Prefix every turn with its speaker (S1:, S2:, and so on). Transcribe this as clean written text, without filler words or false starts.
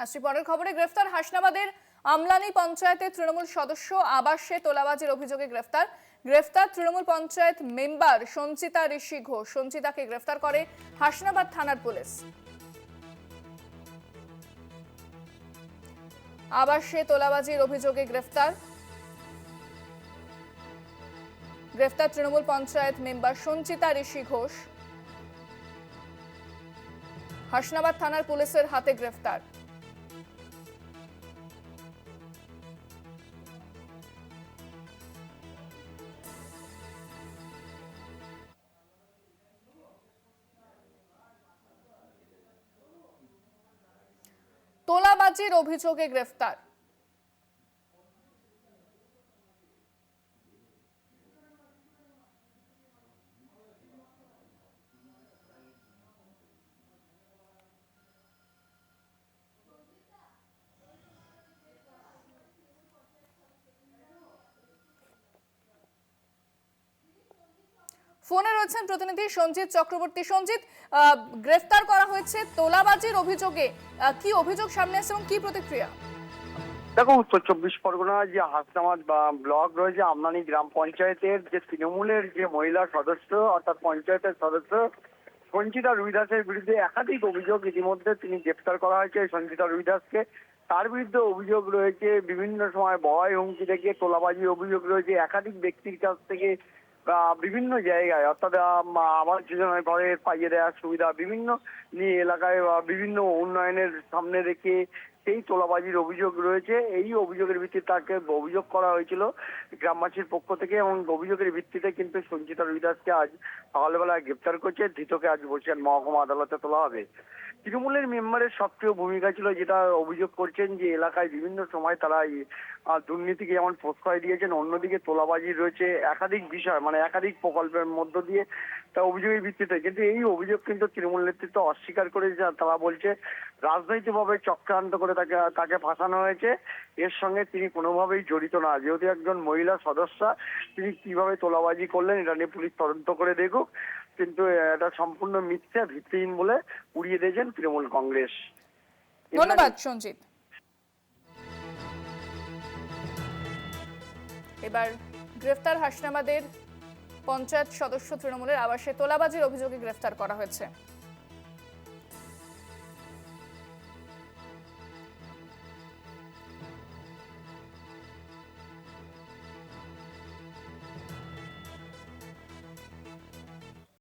S1: আসছি পরের খবরে। গ্রেফতার হাসনাবাদের আমলানি পঞ্চায়েতের তৃণমূল সদস্য আবাসে তোলাবাজির অভিযোগে গ্রেফতার তৃণমূল পঞ্চায়েত মেম্বার সঞ্চিতা ঋষি ঘোষ। সঞ্চিতাকে গ্রেফতার করে হাসনাবাদ থানার পুলিশ। আবাসে তোলাবাজির অভিযোগে গ্রেফতার তৃণমূল পঞ্চায়েত মেম্বার সঞ্চিতা ঋষি ঘোষ। হাসনাবাদ থানার পুলিশের হাতে গ্রেফতার। তোলাবাজির অভিযোগে গ্রেফতার। ফোনে রয়েছেন প্রতিনিধি সঞ্জিত চক্রবর্তী। সঞ্জিত, গ্রেফতার করা হয়েছে তোলাবাজির অভিযোগে, কি অভিযোগ সামনে আসছে এবং কি প্রতিক্রিয়া?
S2: দেখো, উত্তর চব্বিশ পরগনার যে হাসনাবাদ ব্লক রয়েছে, আমনানি গ্রাম পঞ্চায়েতের যে তৃণমূলের যে মহিলা সদস্য অর্থাৎ পঞ্চায়েতের সদস্য সঞ্চিতা রুইদাসের বিরুদ্ধে একাধিক অভিযোগ ইতিমধ্যে তিনি গ্রেফতার করা হয়েছে। সঞ্চিতা রুইদাসকে, তার বিরুদ্ধে অভিযোগ রয়েছে বিভিন্ন সময় ভয় হুমকি থেকে তোলাবাজির অভিযোগ রয়েছে একাধিক ব্যক্তির কাছ থেকে বিভিন্ন জায়গায়, অর্থাৎ আবাস যোজনায় ঘরের পাইয়ে দেওয়ার সুবিধা বিভিন্ন নিয়ে এলাকায় বিভিন্ন উন্নয়নের সামনে রেখে সেই তোলাবাজির অভিযোগ রয়েছে। এই অভিযোগের ভিত্তিতে তাকে অভিযোগ করা হয়েছিল গ্রামবাসীর পক্ষ থেকে, এবং অভিযোগের ভিত্তিতে কিন্তু সঞ্চিতা রুইদাসকে আজ সকালবেলায় গ্রেপ্তার করছে। ধৃতকে আজ বলছেন মহকুমা আদালতে তোলা হবে। তৃণমূলের মেম্বারের সক্রিয় ভূমিকা ছিল, যেটা অভিযোগ করছেন যে এলাকায় বিভিন্ন সময় তারা দুর্নীতিকে যেমন প্রশ্রয় দিয়েছেন, অন্যদিকে তোলাবাজি রয়েছে একাধিক বিষয়, মানে একাধিক প্রকল্পের মধ্য দিয়ে তা অভিযোগের ভিত্তিতে। কিন্তু এই অভিযোগ কিন্তু তৃণমূল নেতৃত্ব অস্বীকার করেছে। তারা বলছে রাজনৈতিকভাবে চক্রান্ত করে তাকে ফাঁসানো হয়েছে, এর সঙ্গে তিনি কোনোভাবেই জড়িত না। যেহেতু একজন মহিলা সদস্য, তিনি কিভাবে তোলাবাজি করলেন এটা নিয়ে পুলিশ তদন্ত করে দেখুক, কিন্তু এটা সম্পূর্ণ মিথ্যা, ভিত্তিহীন বলে উড়িয়ে দিয়েছেন তৃণমূল কংগ্রেস।
S1: ধন্যবাদ সঞ্জিত। এবার গ্রেফতার হাসনাবাদের পঞ্চায়েত সদস্য তৃণমূলের আবাসে তোলাবাজির অভিযোগে গ্রেফতার করা হয়েছে।